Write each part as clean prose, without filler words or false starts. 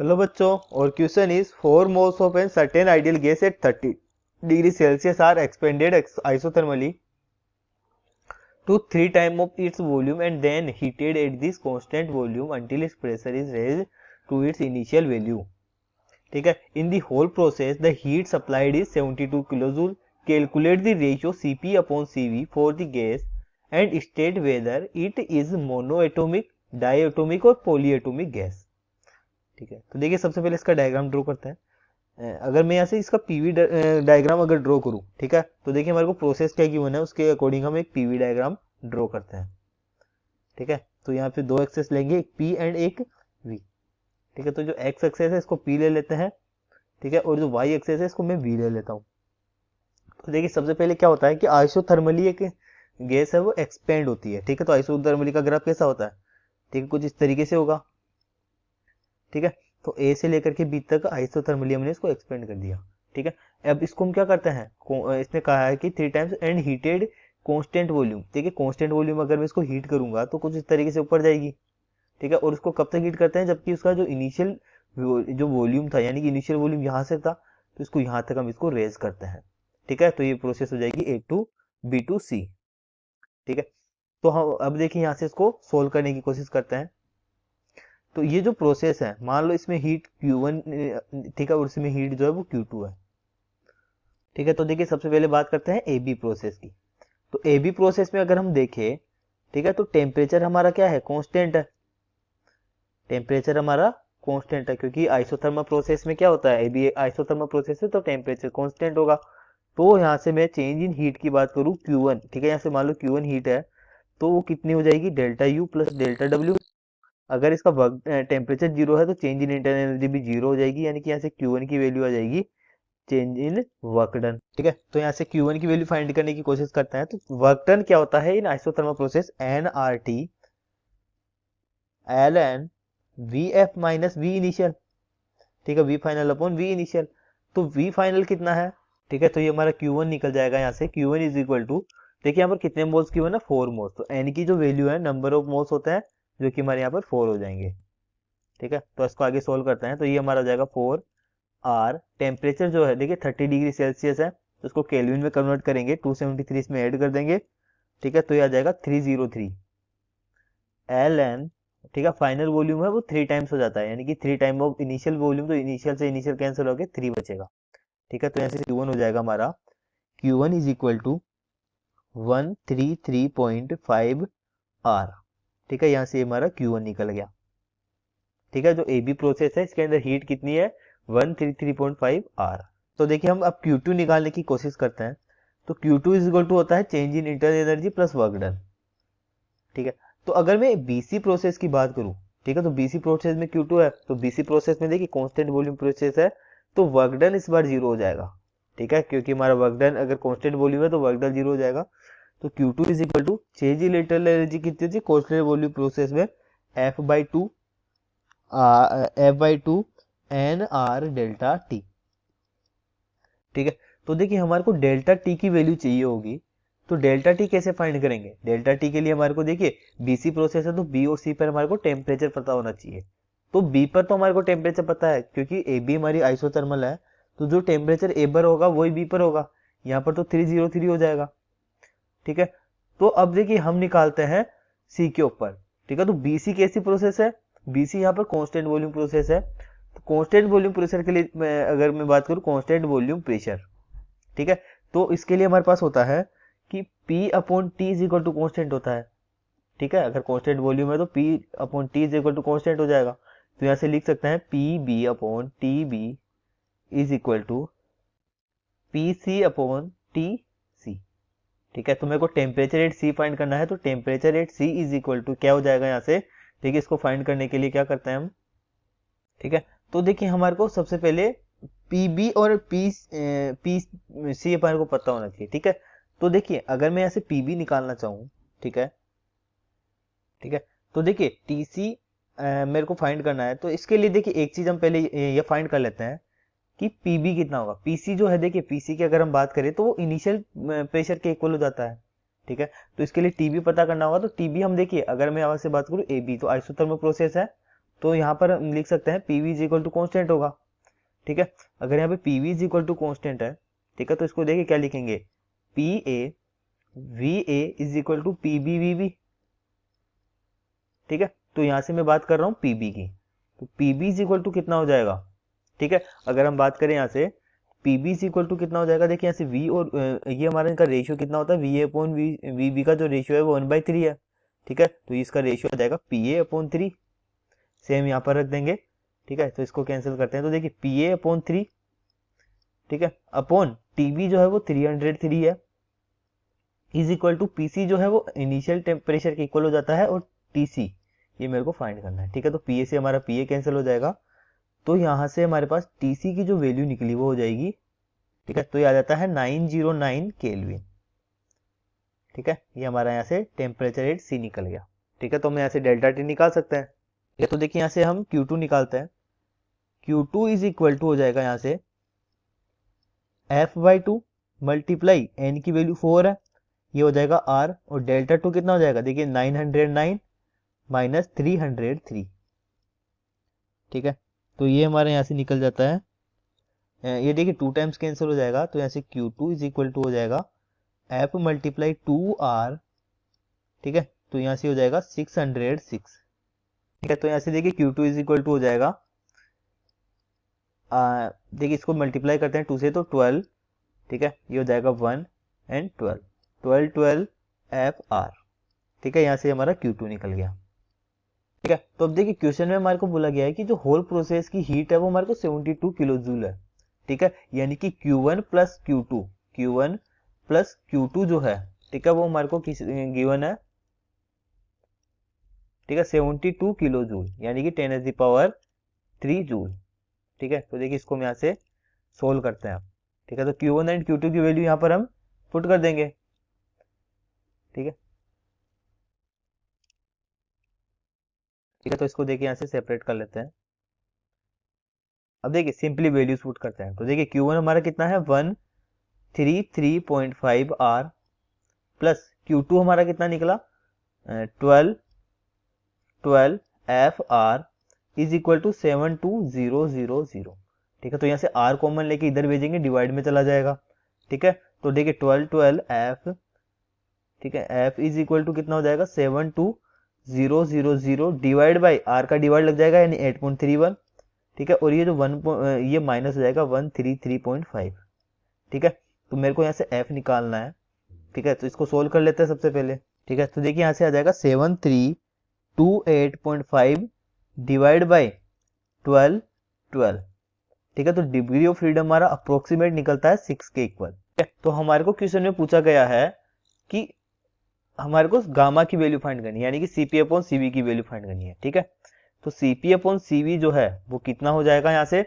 Hello बच्चों, और question is 4 moles of a certain ideal gas at 30 degree Celsius are expanded isothermally to 3 times of its volume and then heated at this constant volume until its pressure is raised to its initial value. ठीक है. In the whole process the heat supplied is 72 kilojoule. Calculate the ratio Cp upon Cv for the gas and state whether it is monoatomic, diatomic और polyatomic gas. ठीक है. तो देखिए सबसे पहले इसका डायग्राम ड्रॉ करते हैं. अगर मैं यहाँ से इसका पीवी डायग्राम अगर ड्रॉ करूँ, ठीक है, तो देखिए हमारे को प्रोसेस क्या गिवन है उसके अकॉर्डिंग हम एक पीवी डायग्राम ड्रॉ करते हैं. ठीक है. तो यहाँ पे दो एक्सेस लेंगे, एक पी एंड एक वी. ठीक है. तो जो एक्स एक्सेस है इसको पी ले लेते हैं. ठीक है. और जो वाई एक्सेस है इसको मैं वी ले लेता हूँ. तो देखिए सबसे पहले क्या होता है कि आइसोथर्मली एक गैस है वो एक्सपेंड होती है. ठीक है. तो आइसोथर्मली का ग्राफ कैसा होता है? ठीक है, कुछ इस तरीके से होगा. ठीक है. तो ए से लेकर के बी तक आइसोथर्मली हमने इसको एक्सपेंड कर दिया. ठीक है. अब इसको हम क्या करते हैं, इसने कहा है कि 3 times and heated constant volume. ठीक है. कांस्टेंट वॉल्यूम अगर मैं इसको हीट करूंगा तो कुछ इस तरीके से ऊपर जाएगी. ठीक है. और उसको कब तक हीट करते हैं, जबकि उसका जो इनिशियल जो वॉल्यूम था, यानी कि इनिशियल वॉल्यूम यहाँ से था, तो इसको यहाँ तक हम इसको रेज करते हैं. ठीक है. तो ये प्रोसेस हो जाएगी ए टू बी टू सी. ठीक है. तो हम अब देखिए यहाँ से इसको सोल्व करने की कोशिश करते हैं. तो ये जो प्रोसेस है, मान लो इसमें हीट Q1, ठीक है, और इसमें हीट जो है वो Q2 है. ठीक है. तो देखिए सबसे पहले बात करते हैं AB प्रोसेस की. तो AB प्रोसेस में अगर हम देखें, ठीक है, तो टेम्परेचर हमारा क्या है, कांस्टेंट है. टेम्परेचर हमारा कांस्टेंट है क्योंकि आइसोथर्मल प्रोसेस में क्या होता है, AB आइसोथर्मल प्रोसेस है, तो टेम्परेचर कांस्टेंट होगा. तो यहाँ से मैं चेंज इन हीट की बात करूँ Q1, ठीक है, यहाँ से मान लो Q1 हीट है, तो वो कितनी हो जाएगी, delta U plus delta W. अगर इसका टेम्परेचर जीरो है तो चेंज इन इंटरनल एनर्जी भी जीरो हो जाएगी, यानी कि यहाँ से Q1 की वैल्यू आ जाएगी चेंज इन वर्क डन. ठीक है. तो यहाँ से Q1 की वैल्यू फाइंड करने की कोशिश करते हैं. तो वर्क डन क्या होता है in isothermal process, nRT ln Vf minus V initial. ठीक है. V final upon V initial. तो वी फाइनल कितना है, ठीक है, तो ये हमारा Q1 निकल जाएगा यहाँ से. Q1 इज इक्वल टू, देखिए यहाँ पर कितने मोल्स Q1 है, 4 मोल्स. तो n की जो वैल्यू है, नंबर ऑफ मोल्स होता है, जो कि हमारे यहाँ पर 4 हो जाएंगे. ठीक है. तो इसको आगे सोल्व करते हैं. तो ये हमारा जाएगा 4 आर. टेम्परेचर जो है देखिए 30 डिग्री सेल्सियस है, तो इसको केल्विन में कन्वर्ट करेंगे, 273 इसमें ऐड कर देंगे. ठीक है. तो ये आ जाएगा 303 एल एन. ठीक है. फाइनल वॉल्यूम है वो 3 टाइम्स हो जाता है, यानी कि 3 टाइम ऑफ इनिशियल वॉल्यूम, तो इनिशियल से इनिशियल कैंसिल हो गया, 3 बचेगा. ठीक है. तो यहाँ से Q1 हो जाएगा हमारा, Q1 is equal to 133.5 are. ठीक है. यहाँ से हमारा Q1 निकल गया. ठीक है. जो AB प्रोसेस है इसके अंदर हीट कितनी है, 133.5 आर. तो देखिए हम अब Q2 निकालने की कोशिश करते हैं. तो Q2 इज इक्वल टू होता है change in internal energy plus work done. ठीक है. तो अगर मैं BC प्रोसेस की बात करूं, ठीक है, तो BC प्रोसेस में Q2 है, तो BC प्रोसेस में देखिए कांस्टेंट वॉल्यूम प्रोसेस है, तो वर्क डन इस बार जीरो हो जाएगा. ठीक है. क्योंकि हमारा वर्क डन अगर कांस्टेंट वॉल्यूम है तो वर्क डन जीरो हो जाएगा. तो Q2 is equal to change in internal energy कितनी थी कांस्टेंट वॉल्यूम प्रोसेस में, F/2 N R delta T. ठीक है. तो देखिए हमारे को डेल्टा टी की वैल्यू चाहिए होगी. तो डेल्टा टी कैसे फाइंड करेंगे, डेल्टा टी के लिए हमारे को देखिए बीसी प्रोसेस है, तो बी और सी पर हमारे को टेम्परेचर पता होना चाहिए. तो बी पर तो हमारे को टेम्परेचर पता है क्योंकि ए बी हमारी आइसोथर्मल है, तो जो टेम्परेचर ए पर होगा वही बी पर होगा. यहाँ पर तो 303 हो जाएगा. ठीक है. तो अब देखिए हम निकालते हैं सी के ऊपर. ठीक है. तो बीसी कैसी प्रोसेस है, बीसी यहाँ पर कांस्टेंट वॉल्यूम प्रोसेस है. तो कांस्टेंट वॉल्यूम प्रेशर के लिए अगर मैं बात करूं, कांस्टेंट वॉल्यूम प्रेशर, ठीक है, तो इसके लिए हमारे पास होता है कि P upon T is equal to constant होता है. ठीक है. अगर कांस्टेंट वॉल्यूम है तो P upon T is equal to constant हो जाएगा. तो यहाँ से लिख सकते हैं P B upon T B is equal to P C upon T C. ठीक है. तो मेरे को टेम्परेचर एट सी फाइंड करना है, तो temperature at C is equal to क्या हो जाएगा यहाँ से, देखिए इसको फाइंड करने के लिए क्या करते हैं हम. ठीक है. तो देखिए हमारे को सबसे पहले पीबी और पी सी हमारे को पता होना चाहिए. ठीक है. तो देखिए अगर मैं यहाँ से पीबी निकालना चाहूँ, ठीक है, ठीक है, तो देखिए टीसी मेरे को फाइंड करना है. तो इसके लिए देखिए एक चीज हम पहले ये फाइंड कर लेते हैं कि पीबी कितना होगा. पीसी जो है देखिए पीसी की अगर हम बात करें तो वो इनिशियल प्रेशर के इक्वल हो जाता है. ठीक है. तो इसके लिए टीबी पता करना होगा. तो टीबी हम देखिए अगर मैं यहाँ से बात करूँ एबी, तो आइसोथर्मल प्रोसेस है, तो यहाँ पर हम लिख सकते हैं PV is equal to constant होगा। ठीक है, अगर यहाँ पे PV is equal to constant है, ठीक है, तो इसको देखिए क्या लिखेंगे, P A V A is equal to P B V B. ठीक है, तो यहाँ से मैं बात कर रहा हूँ पीबी की, तो पीबी इज इक्वल टू कितना हो जाएगा। ठीक है, अगर हम बात करें यहाँ से पीबी इज इक्वल टू कितना हो जाएगा, देखिए यहाँ से वी और ये हमारा इनका रेशियो कितना होता है, V A upon V B का जो रेशियो है वो 1/3 है। ठीक है, तो इसका रेशियो आ जाएगा पी ए अपॉन 3, सेम यहाँ पर रख देंगे। ठीक है, तो इसको कैंसिल करते हैं, तो देखिए पी ए अपॉन 3, ठीक है, अपॉन टीबी जो है वो 303 है, इज इक्वल टू पीसी जो है वो इनिशियल टेम्परेचर के इक्वल हो जाता है, और टीसी ये मेरे को फाइंड करना है। ठीक है, तो पीए से हमारा पीए कैंसिल हो जाएगा, तो यहाँ से हमारे पास टीसी की जो वैल्यू निकली वो हो जाएगी। ठीक है, तो ये आ जाता है 909 केल्विन। ठीक है, ये हमारा यहाँ से टेम्परेचर एट सी निकल गया। ठीक है, तो हम यहाँ से डेल्टा टी निकाल सकते हैं। ठीक है, तो देखिए यहाँ से हम Q2 निकालते हैं, Q2 इज इक्वल टू हो जाएगा यहाँ से F/2 मल्टीप्लाई N की वैल्यू 4 है, ये हो जाएगा R, और डेल्टा 2 कितना हो जाएगा, देखिए 909 माइनस 303। ठीक है, तो ये हमारे यहाँ से निकल जाता है, ये देखिए 2 टाइम्स कैंसिल हो जाएगा, तो यहाँ से Q2 इज इक्वल टू हो जाएगा F मल्टीप्लाई 2R। ठीक है, तो यहाँ से हो जाएगा 606। ठीक है, तो यहाँ से देखिए Q2 इज इक्वल टू हो जाएगा, देखिए इसको मल्टीप्लाई करते हैं 2 से, तो 12। ठीक है, ये हो जाएगा 1 एंड 12, 12 FR। ठीक है, यहाँ से हमारा Q2 निकल गया। ठीक है, तो अब देखिए क्वेश्चन में हमारे को बोला गया है कि जो होल प्रोसेस की हीट है वो हमारे को 72 किलो जूल है। ठीक है, यानी कि Q1 plus Q2, Q1 plus Q2 जो है, ठीक है, वो हमारे को गिवन है, ठीक है, 72 किलो जूल, यानी कि 10⁻³ जूल। ठीक है, तो देखिए इसको हम यहाँ से सोल्व करते हैं। ठीक है, तो Q1 एंड Q2 की वैल्यू यहाँ पर हम पुट कर देंगे। ठीक है, ठीक है, तो इसको देखिए यहाँ से सेपरेट कर लेते हैं। अब देखिए सिंपली वैल्यूज पुट करते हैं, तो देखिए Q1 हमारा कितना है 133.5 R, प्लस Q2 हमारा कितना निकला 12 FR इज इक्वल टू 72000। ठीक है, तो यहाँ से R कॉमन लेके इधर भेजेंगे, डिवाइड में चला जाएगा। ठीक है, तो देखिए 12 F, ठीक है, F इज इक्वल टू कितना हो जाएगा 72000 डिवाइड बाई R का डिवाइड लग जाएगा, यानी 8.31। ठीक है, और ये जो ये माइनस हो जाएगा 133.5। ठीक है, तो मेरे को यहाँ से F निकालना है। ठीक है, तो इसको सोल्व कर लेते हैं सबसे पहले। ठीक है, तो देखिए यहाँ से आ जाएगा 7328.5 डिवाइड बाई 12। ठीक है, तो डिग्री ऑफ फ्रीडम हमारा अप्रोक्सीमेट निकलता है 6 के इक्वल। तो हमारे को क्वेश्चन में पूछा गया है कि हमारे को गामा की वैल्यू फाइंड करनी है, यानी कि CP/CV की वैल्यू फाइंड करनी है। ठीक है, तो CP/CV जो है वो कितना हो जाएगा यहाँ से,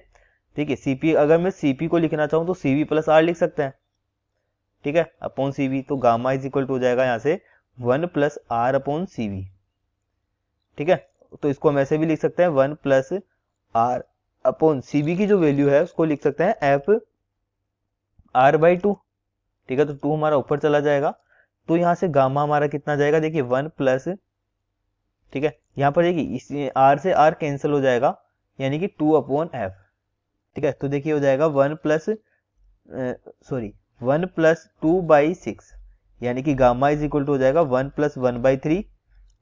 देखिए CP, अगर मैं CP को लिखना चाहूँ तो CV प्लस R लिख सकते हैं। ठीक है, अपॉन CV, तो गामा इज इक्वल टू हो जाएगा यहाँ से 1 प्लस R अपॉन CV। ठीक है, तो इसको हम ऐसे भी लिख सकते हैं 1 प्लस R अपॉन CV की जो वैल्यू है उसको लिख सकते हैं FR/2। ठीक है, तो 2 हमारा ऊपर चला जाएगा, तो यहाँ से गामा हमारा कितना जाएगा, देखिए 1 प्लस, ठीक है, यहाँ पर देखिए इस R से R कैंसिल हो जाएगा, यानी कि 2/F। ठीक है, तो देखिए हो जाएगा 1 प्लस 2/6, यानी कि गामा इज इक्वल टू हो जाएगा 1 प्लस 1/3।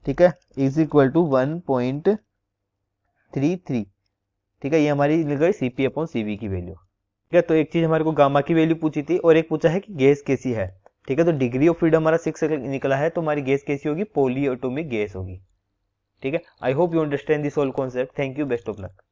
ठीक है, इज इक्वल टू 1.33। ठीक है, ये हमारी मिल गई CP/CV की वैल्यू। ठीक है, तो एक चीज हमारे को गामा की वैल्यू पूछी थी, और एक पूछा है कि गैस कैसी है। ठीक है, तो डिग्री ऑफ फ्रीडम हमारा 6 निकला है, तो हमारी गैस कैसी होगी, पॉली एटॉमिक गैस होगी। ठीक है, I hope you understand this whole concept. Thank you, best of luck.